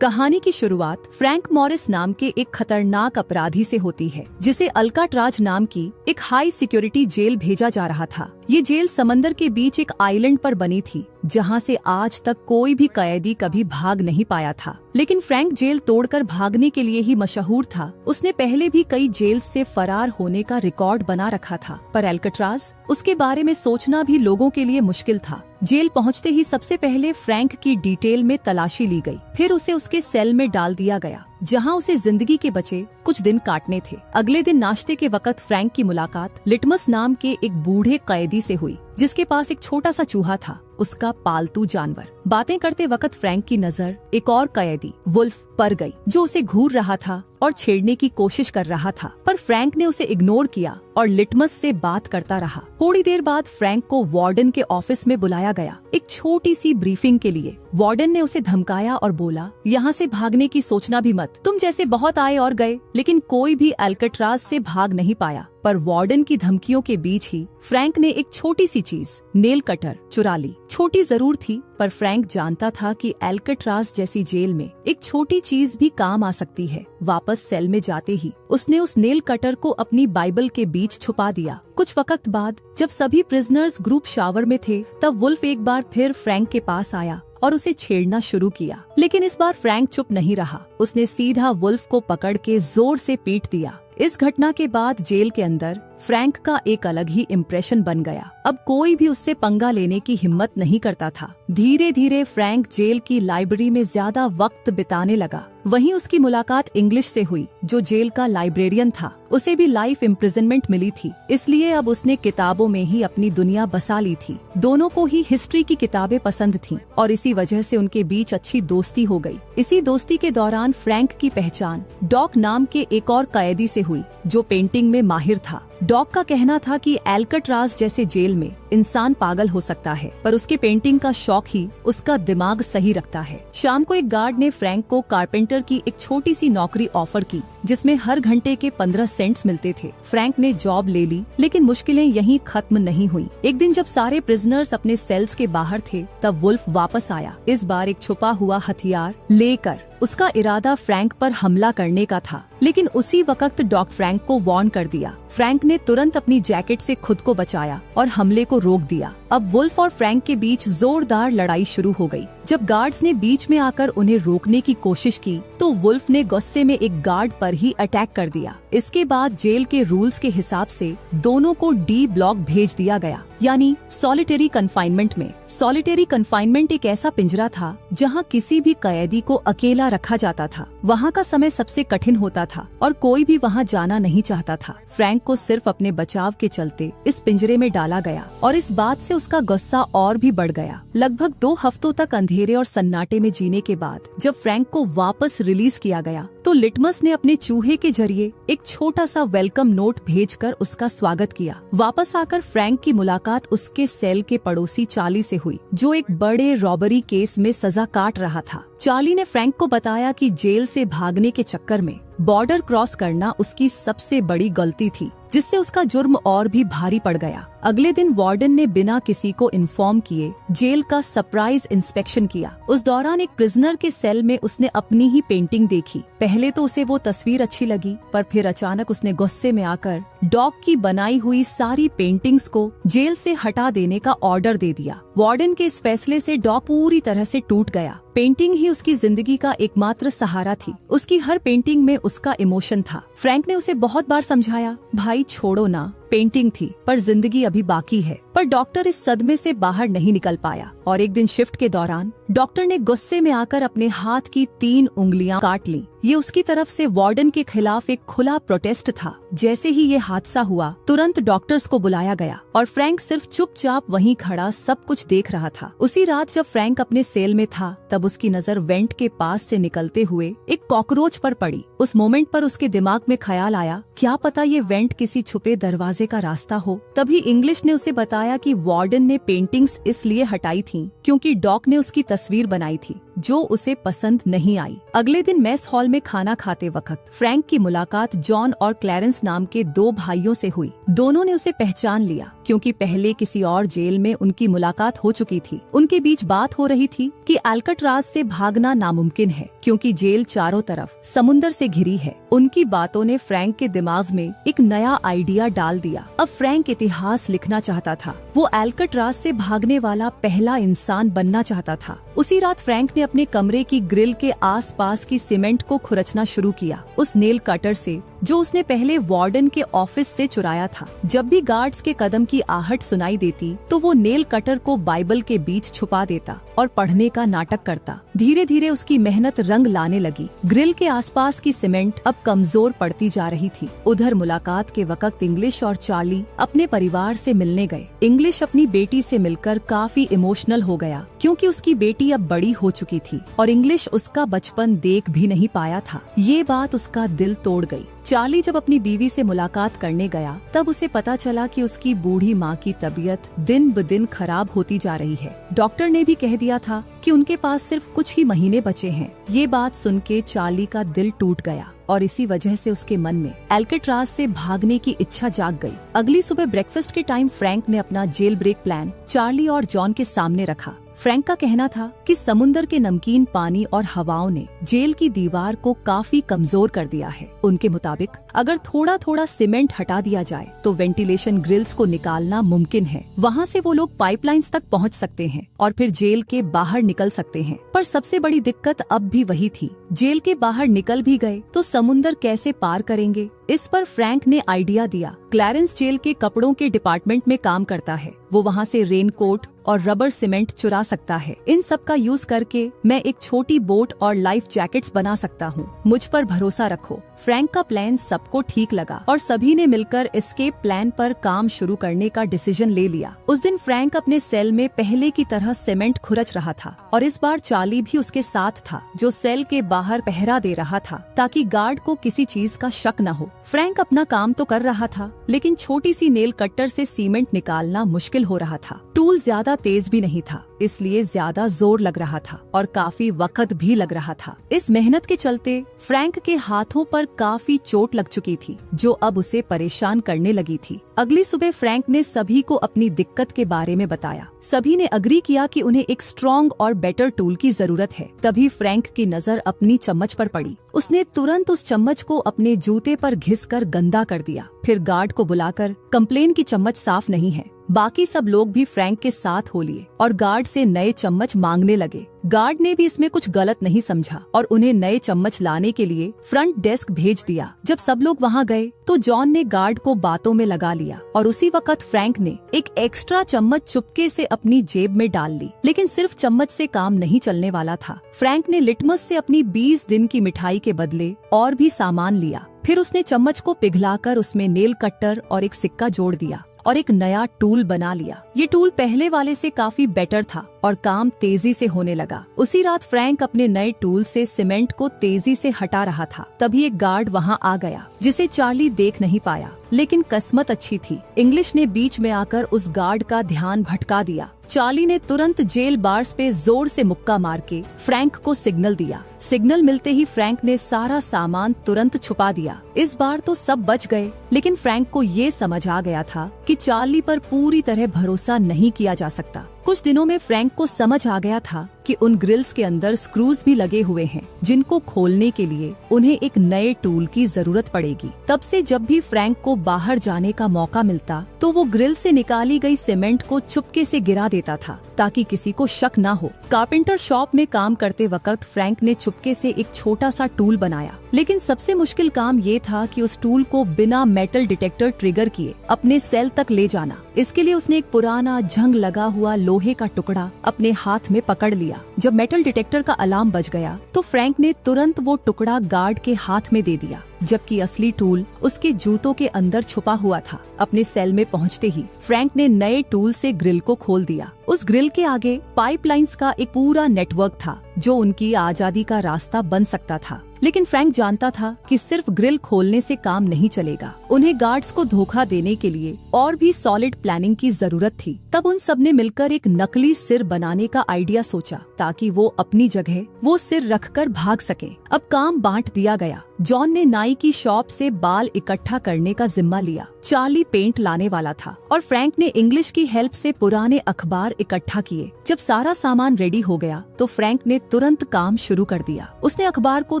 कहानी की शुरुआत फ्रैंक मॉरिस नाम के एक खतरनाक अपराधी से होती है, जिसे अल्काट्राज नाम की एक हाई सिक्योरिटी जेल भेजा जा रहा था। ये जेल समंदर के बीच एक आइलैंड पर बनी थी, जहां से आज तक कोई भी कैदी कभी भाग नहीं पाया था। लेकिन फ्रैंक जेल तोड़कर भागने के लिए ही मशहूर था। उसने पहले भी कई जेल से फरार होने का रिकॉर्ड बना रखा था, पर अल्काट्राज, उसके बारे में सोचना भी लोगों के लिए मुश्किल था। जेल पहुंचते ही सबसे पहले फ्रैंक की डिटेल में तलाशी ली गई। फिर उसे उसके सेल में डाल दिया गया, जहां उसे जिंदगी के बचे कुछ दिन काटने थे। अगले दिन नाश्ते के वक्त फ्रैंक की मुलाकात लिटमस नाम के एक बूढ़े कैदी से हुई, जिसके पास एक छोटा सा चूहा था, उसका पालतू जानवर। बातें करते वक्त फ्रैंक की नजर एक और कैदी वुल्फ पर गई, जो उसे घूर रहा था और छेड़ने की कोशिश कर रहा था, पर फ्रैंक ने उसे इग्नोर किया और लिटमस से बात करता रहा। थोड़ी देर बाद फ्रैंक को वार्डन के ऑफिस में बुलाया गया, एक छोटी सी ब्रीफिंग के लिए। वार्डन ने उसे धमकाया और बोला, यहाँ से भागने की सोचना भी मत। तुम जैसे बहुत आए और गए, लेकिन कोई भी अल्काट्राज से भाग नहीं पाया। पर वार्डन की धमकियों के बीच ही फ्रैंक ने एक छोटी सी चीज, नेल कटर, चुरा ली। छोटी जरूर थी, पर फ्रैंक जानता था कि अल्काट्राज जैसी जेल में एक छोटी चीज भी काम आ सकती है। वापस सेल में जाते ही उसने उस नेल कटर को अपनी बाइबल के बीच छुपा दिया। कुछ वक्त बाद जब सभी प्रिजनर्स ग्रुप शावर में थे, तब वुल्फ एक बार फिर फ्रैंक के पास आया और उसे छेड़ना शुरू किया। लेकिन इस बार फ्रैंक चुप नहीं रहा। उसने सीधा वुल्फ को पकड़ के जोर से पीट दिया। इस घटना के बाद जेल के अंदर फ्रैंक का एक अलग ही इम्प्रेशन बन गया। अब कोई भी उससे पंगा लेने की हिम्मत नहीं करता था। धीरे धीरे फ्रैंक जेल की लाइब्रेरी में ज्यादा वक्त बिताने लगा। वहीं उसकी मुलाकात इंग्लिश से हुई, जो जेल का लाइब्रेरियन था। उसे भी लाइफ इम्प्रिजनमेंट मिली थी, इसलिए अब उसने किताबों में ही अपनी दुनिया बसा ली थी। दोनों को ही हिस्ट्री की किताबें पसंद थीं और इसी वजह से उनके बीच अच्छी दोस्ती हो गई। इसी दोस्ती के दौरान फ्रैंक की पहचान डॉक नाम के एक और कैदी से हुई, जो पेंटिंग में माहिर था। डॉक का कहना था कि अल्काट्राज जैसे जेल में इंसान पागल हो सकता है, पर उसके पेंटिंग का शौक ही उसका दिमाग सही रखता है। शाम को एक गार्ड ने फ्रैंक को कारपेंटर की एक छोटी सी नौकरी ऑफर की, जिसमें हर घंटे के 15 सेंट्स मिलते थे। फ्रैंक ने जॉब ले ली, लेकिन मुश्किलें यहीं खत्म नहीं हुई। एक दिन जब सारे प्रिजनर्स अपने सेल्स के बाहर थे, तब वुल्फ वापस आया, इस बार एक छुपा हुआ हथियार लेकर। उसका इरादा फ्रैंक पर हमला करने का था, लेकिन उसी वक्त डॉक फ्रैंक को वार्न कर दिया। फ्रैंक ने तुरंत अपनी जैकेट से खुद को बचाया और हमले को रोक दिया। अब वुल्फ और फ्रैंक के बीच जोरदार लड़ाई शुरू हो गई। जब गार्ड्स ने बीच में आकर उन्हें रोकने की कोशिश की, तो वुल्फ ने गुस्से में एक गार्ड पर ही अटैक कर दिया। इसके बाद जेल के रूल्स के हिसाब से दोनों को डी ब्लॉक भेज दिया गया, यानी सॉलिटरी कन्फाइनमेंट में। सॉलिटरी कन्फाइनमेंट एक ऐसा पिंजरा था जहां किसी भी कैदी को अकेला रखा जाता था। वहां का समय सबसे कठिन होता था और कोई भी वहां जाना नहीं चाहता था। फ्रैंक को सिर्फ अपने बचाव के चलते इस पिंजरे में डाला गया और इस बात से उसका गुस्सा और भी बढ़ गया। लगभग 2 हफ्तों तक अंधेरे और सन्नाटे में जीने के बाद जब फ्रैंक को वापस रिलीज किया गया, तो लिटमस ने अपने चूहे के जरिए एक छोटा सा वेलकम नोट भेजकर उसका स्वागत किया। वापस आकर फ्रैंक की मुलाकात उसके सेल के पड़ोसी चार्ली से हुई, जो एक बड़े रॉबरी केस में सजा काट रहा था। चार्ली ने फ्रैंक को बताया कि जेल से भागने के चक्कर में बॉर्डर क्रॉस करना उसकी सबसे बड़ी गलती थी, जिससे उसका जुर्म और भी भारी पड़ गया। अगले दिन वार्डन ने बिना किसी को इन्फॉर्म किए जेल का सरप्राइज इंस्पेक्शन किया। उस दौरान एक प्रिजनर के सेल में उसने अपनी ही पेंटिंग देखी। पहले तो उसे वो तस्वीर अच्छी लगी, पर फिर अचानक उसने गुस्से में आकर डॉग की बनाई हुई सारी पेंटिंग्स को जेल से हटा देने का ऑर्डर दे दिया। वार्डन के इस फैसले से डॉग पूरी तरह से टूट गया। पेंटिंग ही उसकी जिंदगी का एकमात्र सहारा थी। उसकी हर पेंटिंग में उसका इमोशन था। फ्रैंक ने उसे बहुत बार समझाया, भाई छोड़ो ना, पेंटिंग थी पर जिंदगी अभी बाकी है। पर डॉक्टर इस सदमे से बाहर नहीं निकल पाया और एक दिन शिफ्ट के दौरान डॉक्टर ने गुस्से में आकर अपने हाथ की 3 उंगलियां काट ली। ये उसकी तरफ से वार्डन के खिलाफ एक खुला प्रोटेस्ट था। जैसे ही ये हादसा हुआ, तुरंत डॉक्टर्स को बुलाया गया और फ्रैंक सिर्फ चुपचाप वहीं खड़ा सब कुछ देख रहा था। उसी रात जब फ्रैंक अपने सेल में था, तब उसकी नजर वेंट के पास से निकलते हुए एक कॉकरोच पर पड़ी। उस मोमेंट पर उसके दिमाग में ख्याल आया, क्या पता ये वेंट किसी छुपे दरवाजे का रास्ता हो। तभी इंग्लिश ने उसे बताया कि वार्डन ने पेंटिंग्स इसलिए हटाई थी क्योंकि डॉक ने उसकी तस्वीर बनाई थी। जो उसे पसंद नहीं आई। अगले दिन मेस हॉल में खाना खाते वक्त फ्रैंक की मुलाकात जॉन और क्लैरेंस नाम के 2 भाइयों से हुई। दोनों ने उसे पहचान लिया क्योंकि पहले किसी और जेल में उनकी मुलाकात हो चुकी थी। उनके बीच बात हो रही थी कि अल्काट्राज से भागना नामुमकिन है क्योंकि जेल चारों तरफ समुंदर से घिरी है। उनकी बातों ने फ्रैंक के दिमाग में एक नया आइडिया डाल दिया। अब फ्रैंक इतिहास लिखना चाहता था। वो अल्काट्राज से भागने वाला पहला इंसान बनना चाहता था। उसी रात फ्रैंक ने अपने कमरे की ग्रिल के आसपास की सीमेंट को खुरचना शुरू किया, उस नेल कटर से जो उसने पहले वार्डन के ऑफिस से चुराया था। जब भी गार्ड्स के कदम की आहट सुनाई देती तो वो नेल कटर को बाइबल के बीच छुपा देता और पढ़ने का नाटक करता। धीरे धीरे उसकी मेहनत रंग लाने लगी। ग्रिल के आसपास की सीमेंट अब कमजोर पड़ती जा रही थी। उधर मुलाकात के वक्त इंग्लिश और चार्ली अपने परिवार से मिलने गए। इंग्लिश अपनी बेटी से मिलकर काफी इमोशनल हो गया क्योंकि उसकी बेटी अब बड़ी हो चुकी थी और इंग्लिश उसका बचपन देख भी नहीं पाया था। ये बात उसका दिल तोड़ गई। चार्ली जब अपनी बीवी से मुलाकात करने गया तब उसे पता चला कि उसकी बूढ़ी माँ की तबीयत दिन ब दिन खराब होती जा रही है। डॉक्टर ने भी कह दिया था कि उनके पास सिर्फ कुछ ही महीने बचे हैं। ये बात सुन के चार्ली का दिल टूट गया और इसी वजह से उसके मन में अल्काट्राज से भागने की इच्छा जाग गई। अगली सुबह ब्रेकफास्ट के टाइम फ्रैंक ने अपना जेल ब्रेक प्लान चार्ली और जॉन के सामने रखा। फ्रैंक का कहना था कि समुंदर के नमकीन पानी और हवाओं ने जेल की दीवार को काफी कमजोर कर दिया है। उनके मुताबिक अगर थोड़ा थोड़ा सीमेंट हटा दिया जाए तो वेंटिलेशन ग्रिल्स को निकालना मुमकिन है। वहाँ से वो लोग पाइपलाइंस तक पहुँच सकते हैं और फिर जेल के बाहर निकल सकते हैं। पर सबसे बड़ी दिक्कत अब भी वही थी, जेल के बाहर निकल भी गए तो समुंदर कैसे पार करेंगे। इस पर फ्रैंक ने आइडिया दिया। क्लैरेंस जेल के कपड़ों के डिपार्टमेंट में काम करता है। वो वहाँ से रेनकोट और रबर सीमेंट चुरा सकता है। इन सब का यूज करके मैं एक छोटी बोट और लाइफ जैकेट्स बना सकता हूँ। मुझ पर भरोसा रखो। फ्रैंक का प्लान सबको ठीक लगा और सभी ने मिलकर एस्केप प्लान पर काम शुरू करने का डिसीजन ले लिया। उस दिन फ्रैंक अपने सेल में पहले की तरह सीमेंट खुरच रहा था और इस बार चार्ली भी उसके साथ था, जो सेल के बाहर पहरा दे रहा था ताकि गार्ड को किसी चीज का शक न हो। फ्रैंक अपना काम तो कर रहा था लेकिन छोटी सी नेल कटर से सीमेंट निकालना मुश्किल हो रहा था। टूल ज्यादा तेज भी नहीं था, इसलिए ज्यादा जोर लग रहा था और काफी वक्त भी लग रहा था। इस मेहनत के चलते फ्रैंक के हाथों पर काफी चोट लग चुकी थी जो अब उसे परेशान करने लगी थी। अगली सुबह फ्रैंक ने सभी को अपनी दिक्कत के बारे में बताया। सभी ने अग्री किया कि उन्हें एक स्ट्रॉन्ग और बेटर टूल की जरूरत है। तभी फ्रैंक की नजर अपनी चम्मच पर पड़ी। उसने तुरंत उस चम्मच को अपने जूते पर घिसकर गंदा कर दिया। फिर गार्ड को बुलाकर कंप्लेन की चम्मच साफ नहीं है। बाकी सब लोग भी फ्रैंक के साथ हो लिए और गार्ड से नए चम्मच मांगने लगे। गार्ड ने भी इसमें कुछ गलत नहीं समझा और उन्हें नए चम्मच लाने के लिए फ्रंट डेस्क भेज दिया। जब सब लोग वहां गए तो जॉन ने गार्ड को बातों में लगा लिया और उसी वक्त फ्रैंक ने एक एक्स्ट्रा चम्मच चुपके से अपनी जेब में डाल ली। लेकिन सिर्फ चम्मच से काम नहीं चलने वाला था। फ्रैंक ने लिटमस से अपनी 20 दिन की मिठाई के बदले और भी सामान लिया। फिर उसने चम्मच को पिघलाकर उसमें नेल कटर और एक सिक्का जोड़ दिया और एक नया टूल बना लिया। ये टूल पहले वाले से काफी बेटर था और काम तेजी से होने लगा। उसी रात फ्रैंक अपने नए टूल से सीमेंट को तेजी से हटा रहा था। तभी एक गार्ड वहां आ गया जिसे चार्ली देख नहीं पाया, लेकिन किस्मत अच्छी थी। इंग्लिश ने बीच में आकर उस गार्ड का ध्यान भटका दिया। चार्ली ने तुरंत जेल बार्स पे जोर से मुक्का मार के फ्रैंक को सिग्नल दिया। सिग्नल मिलते ही फ्रैंक ने सारा सामान तुरंत छुपा दिया। इस बार तो सब बच गए, लेकिन फ्रैंक को ये समझ आ गया था कि चार्ली पर पूरी तरह भरोसा नहीं किया जा सकता। कुछ दिनों में फ्रैंक को समझ आ गया था कि उन ग्रिल्स के अंदर स्क्रूज भी लगे हुए हैं जिनको खोलने के लिए उन्हें एक नए टूल की जरूरत पड़ेगी। तब से जब भी फ्रैंक को बाहर जाने का मौका मिलता तो वो ग्रिल से निकाली गई सीमेंट को चुपके से गिरा देता था ताकि किसी को शक न हो। कारपेंटर शॉप में काम करते वक्त फ्रैंक ने चुपके से एक छोटा सा टूल बनाया, लेकिन सबसे मुश्किल काम ये था कि उस टूल को बिना मेटल डिटेक्टर ट्रिगर किए अपने सेल तक ले जाना। इसके लिए उसने एक पुराना जंग लगा हुआ लोहे का टुकड़ा अपने हाथ में पकड़ लिया। जब मेटल डिटेक्टर का अलार्म बज गया तो फ्रैंक ने तुरंत वो टुकड़ा गार्ड के हाथ में दे दिया, जबकि असली टूल उसके जूतों के अंदर छुपा हुआ था। अपने सेल में पहुंचते ही फ्रैंक ने नए टूल से ग्रिल को खोल दिया। उस ग्रिल के आगे पाइपलाइंस का एक पूरा नेटवर्क था जो उनकी आजादी का रास्ता बन सकता था। लेकिन फ्रैंक जानता था कि सिर्फ ग्रिल खोलने से काम नहीं चलेगा। उन्हें गार्ड्स को धोखा देने के लिए और भी सॉलिड प्लानिंग की जरूरत थी। तब उन सब ने मिलकर एक नकली सिर बनाने का आइडिया सोचा ताकि वो अपनी जगह वो सिर रखकर भाग सके। अब काम बांट दिया गया। जॉन ने नाई की शॉप से बाल इकट्ठा करने का जिम्मा लिया, चार्ली पेंट लाने वाला था और फ्रैंक ने इंग्लिश की हेल्प से पुराने अखबार इकट्ठा किए। जब सारा सामान रेडी हो गया तो फ्रैंक ने तुरंत काम शुरू कर दिया। उसने अखबार को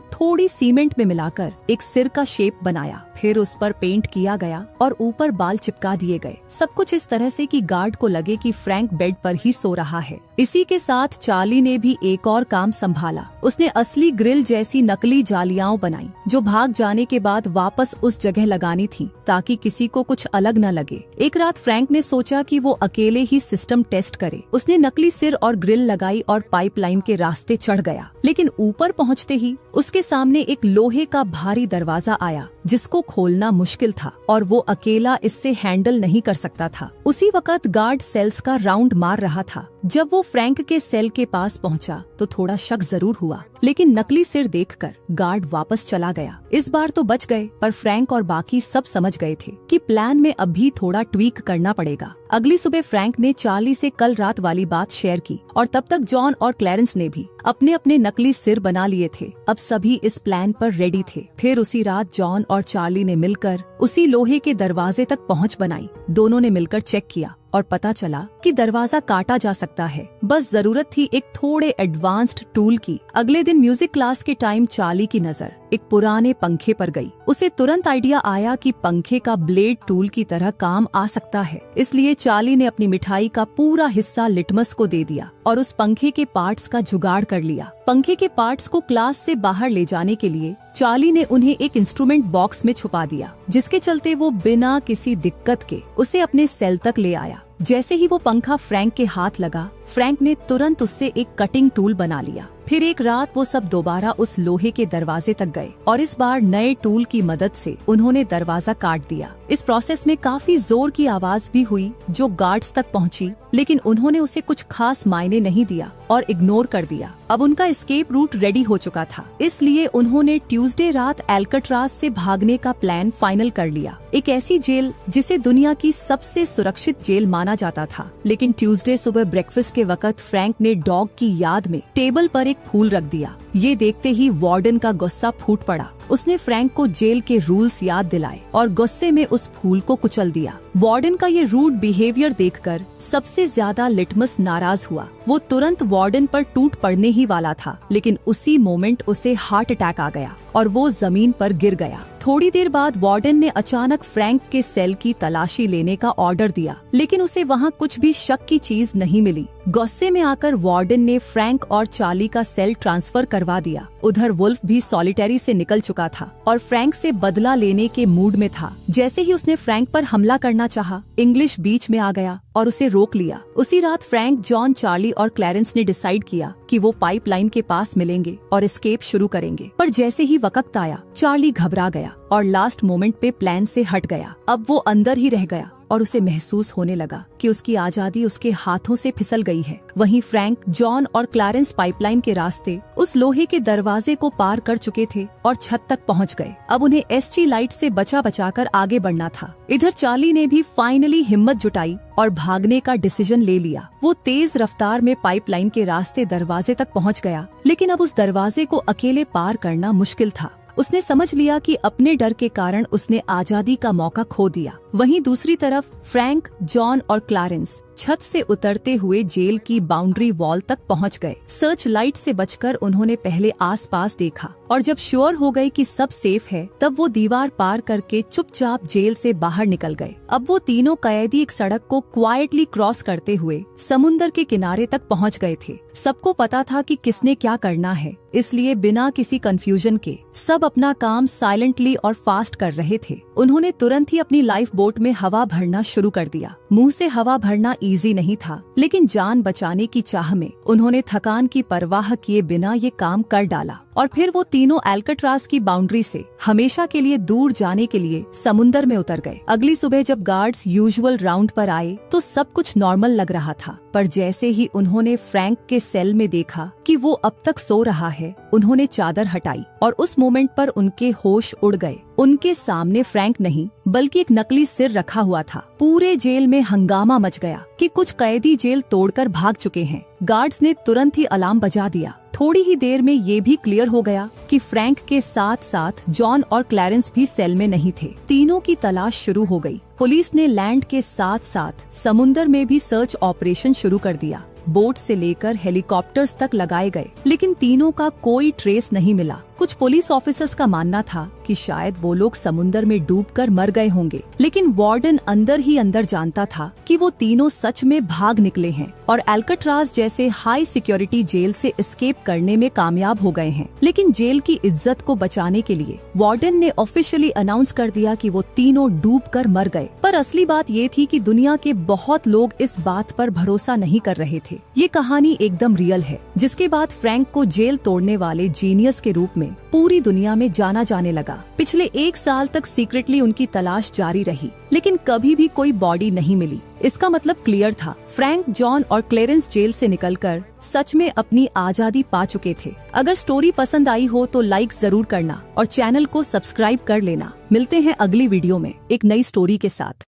थोड़ी सीमेंट में मिलाकर एक सिर का शेप बनाया, फिर उस पर पेंट किया गया और ऊपर बाल चिपका दिए गए। सब कुछ इस तरह से कि गार्ड को लगे कि फ्रैंक बेड पर ही सो रहा है। इसी के साथ चार्ली ने भी एक और काम संभाला। उसने असली ग्रिल जैसी नकली जालियां बनाई जो भाग जाने के बाद वापस उस जगह लगानी थी ताकि किसी को कुछ अलग न लगे। एक रात फ्रैंक ने सोचा कि वो अकेले ही सिस्टम टेस्ट करे। उसने नकली सिर और ग्रिल लगाई और पाइपलाइन के रास्ते चढ़ गया, लेकिन ऊपर पहुंचते ही उसके सामने एक लोहे का भारी दरवाजा आया जिसको खोलना मुश्किल था और वो अकेला इससे हैंडल नहीं कर सकता था। उसी वक्त गार्ड सेल्स का राउंड मार रहा था। जब वो फ्रैंक के सेल के पास पहुंचा तो थोड़ा शक जरूर हुआ, लेकिन नकली सिर देखकर गार्ड वापस चला गया। इस बार तो बच गए, पर फ्रैंक और बाकी सब समझ गए थे कि प्लान में अभी थोड़ा ट्वीक करना पड़ेगा। अगली सुबह फ्रैंक ने चार्ली से कल रात वाली बात शेयर की और तब तक जॉन और क्लैरेंस ने भी अपने अपने नकली सिर बना लिए थे। अब सभी इस प्लान पर रेडी थे। फिर उसी रात जॉन और चार्ली ने मिलकर उसी लोहे के दरवाजे तक पहुंच बनाई। दोनों ने मिलकर चेक किया और पता चला कि दरवाजा काटा जा सकता है, बस जरूरत थी एक थोड़े एडवांस्ड टूल की। अगले दिन म्यूजिक क्लास के टाइम चार्ली की नजर एक पुराने पंखे पर गई। उसे तुरंत आइडिया आया कि पंखे का ब्लेड टूल की तरह काम आ सकता है। इसलिए चार्ली ने अपनी मिठाई का पूरा हिस्सा लिटमस को दे दिया और उस पंखे के पार्ट्स का जुगाड़ कर लिया। पंखे के पार्ट्स को क्लास से बाहर ले जाने के लिए चार्ली ने उन्हें एक इंस्ट्रूमेंट बॉक्स में छुपा दिया, जिसके चलते वो बिना किसी दिक्कत के उसे अपने सेल तक ले आया। जैसे ही वो पंखा फ्रैंक के हाथ लगा, फ्रैंक ने तुरंत उससे एक कटिंग टूल बना लिया। फिर एक रात वो सब दोबारा उस लोहे के दरवाजे तक गए और इस बार नए टूल की मदद से उन्होंने दरवाजा काट दिया। इस प्रोसेस में काफी जोर की आवाज भी हुई जो गार्ड्स तक पहुंची, लेकिन उन्होंने उसे कुछ खास मायने नहीं दिया और इग्नोर कर दिया। अब उनका एस्केप रूट रेडी हो चुका था, इसलिए उन्होंने ट्यूसडे रात एल्काट्राज से भागने का प्लान फाइनल कर लिया। एक ऐसी जेल जिसे दुनिया की सबसे सुरक्षित जेल माना जाता था। लेकिन ट्यूसडे सुबह ब्रेकफास्ट के वक्त फ्रैंक ने डॉग की याद में टेबल पर एक फूल रख दिया। ये देखते ही वार्डन का गुस्सा फूट पड़ा। उसने फ्रैंक को जेल के रूल्स याद दिलाए और गुस्से में उस फूल को कुचल दिया। वार्डन का ये रूड बिहेवियर देखकर सबसे ज्यादा लिटमस नाराज हुआ। वो तुरंत वार्डन पर टूट पड़ने ही वाला था, लेकिन उसी मोमेंट उसे हार्ट अटैक आ गया और वो जमीन पर गिर गया। थोड़ी देर बाद वार्डन ने अचानक फ्रैंक के सेल की तलाशी लेने का ऑर्डर दिया, लेकिन उसे वहाँ कुछ भी शक की चीज नहीं मिली। गुस्से में आकर वार्डन ने फ्रैंक और चार्ली का सेल ट्रांसफर करवा दिया। उधर वुल्फ भी सॉलिटरी से निकल चुका था और फ्रैंक से बदला लेने के मूड में था। जैसे ही उसने फ्रैंक पर हमला करना चाहा, इंग्लिश बीच में आ गया और उसे रोक लिया। उसी रात फ्रैंक, जॉन, चार्ली और क्लैरेंस ने डिसाइड किया कि वो पाइपलाइन के पास मिलेंगे और एस्केप शुरू करेंगे। पर जैसे ही वक्त आया, चार्ली घबरा गया और लास्ट मोमेंट पे प्लान से हट गया। अब वो अंदर ही रह गया और उसे महसूस होने लगा कि उसकी आजादी उसके हाथों से फिसल गई है। वहीं फ्रैंक, जॉन और क्लैरेंस पाइपलाइन के रास्ते उस लोहे के दरवाजे को पार कर चुके थे और छत तक पहुंच गए। अब उन्हें एसटी लाइट से बचा-बचाकर आगे बढ़ना था। इधर चार्ली ने भी फाइनली हिम्मत जुटाई और भागने का डिसीजन ले लिया। वो तेज रफ्तार में पाइपलाइन के रास्ते दरवाजे तक पहुंच गया, लेकिन अब उस दरवाजे को अकेले पार करना मुश्किल था। उसने समझ लिया कि अपने डर के कारण उसने आजादी का मौका खो दिया। वहीं दूसरी तरफ फ्रैंक, जॉन और क्लैरेंस छत से उतरते हुए जेल की बाउंड्री वॉल तक पहुंच गए। सर्च लाइट से बचकर उन्होंने पहले आसपास देखा और जब श्योर हो गए कि सब सेफ है, तब वो दीवार पार करके चुपचाप जेल से बाहर निकल गए। अब वो तीनों कैदी एक सड़क को क्वाइटली क्रॉस करते हुए समुंदर के किनारे तक पहुंच गए थे। सबको पता था कि किसने क्या करना है, इसलिए बिना किसी कंफ्यूजन के सब अपना काम साइलेंटली और फास्ट कर रहे थे। उन्होंने तुरंत ही अपनी लाइफ बोट में हवा भरना शुरू कर दिया। मुंह से हवा भरना इजी नहीं था, लेकिन जान बचाने की चाह में उन्होंने थकान की परवाह किए बिना ये काम कर डाला। और फिर वो तीनों एल्काट्राज की बाउंड्री से हमेशा के लिए दूर जाने के लिए समुंदर में उतर गए। अगली सुबह जब गार्ड्स यूजुअल राउंड पर आए तो सब कुछ नॉर्मल लग रहा था, पर जैसे ही उन्होंने फ्रैंक के सेल में देखा कि वो अब तक सो रहा है, उन्होंने चादर हटाई और उस मोमेंट पर उनके होश उड़ गए। उनके सामने फ्रैंक नहीं बल्कि एक नकली सिर रखा हुआ था। पूरे जेल में हंगामा मच गया कि कुछ कैदी जेल तोड़कर भाग चुके हैं। गार्ड्स ने तुरंत ही अलार्म बजा दिया। थोड़ी ही देर में ये भी क्लियर हो गया कि फ्रैंक के साथ साथ जॉन और क्लैरेंस भी सेल में नहीं थे। तीनों की तलाश शुरू हो गई। पुलिस ने लैंड के साथ साथ समुंदर में भी सर्च ऑपरेशन शुरू कर दिया। बोट से लेकर हेलीकॉप्टर्स तक लगाए गए, लेकिन तीनों का कोई ट्रेस नहीं मिला। कुछ पुलिस ऑफिसर्स का मानना था कि शायद वो लोग समुंदर में डूबकर मर गए होंगे, लेकिन वार्डन अंदर ही अंदर जानता था कि वो तीनों सच में भाग निकले हैं और अल्काट्राज जैसे हाई सिक्योरिटी जेल से एस्केप करने में कामयाब हो गए हैं। लेकिन जेल की इज्जत को बचाने के लिए वार्डन ने ऑफिशियली अनाउंस कर दिया कि वो तीनों डूबकर मर गए। पर असली बात ये थी कि दुनिया के बहुत लोग इस बात पर भरोसा नहीं कर रहे थे। ये कहानी एकदम रियल है, जिसके बाद फ्रैंक को जेल तोड़ने वाले जीनियस के रूप में पूरी दुनिया में जाना जाने लगा। पिछले 1 साल तक सीक्रेटली उनकी तलाश जारी रही, लेकिन कभी भी कोई बॉडी नहीं मिली। इसका मतलब क्लियर था, फ्रैंक, जॉन और क्लेरेंस जेल से निकलकर सच में अपनी आजादी पा चुके थे। अगर स्टोरी पसंद आई हो तो लाइक जरूर करना और चैनल को सब्सक्राइब कर लेना। मिलते हैं अगली वीडियो में एक नई स्टोरी के साथ।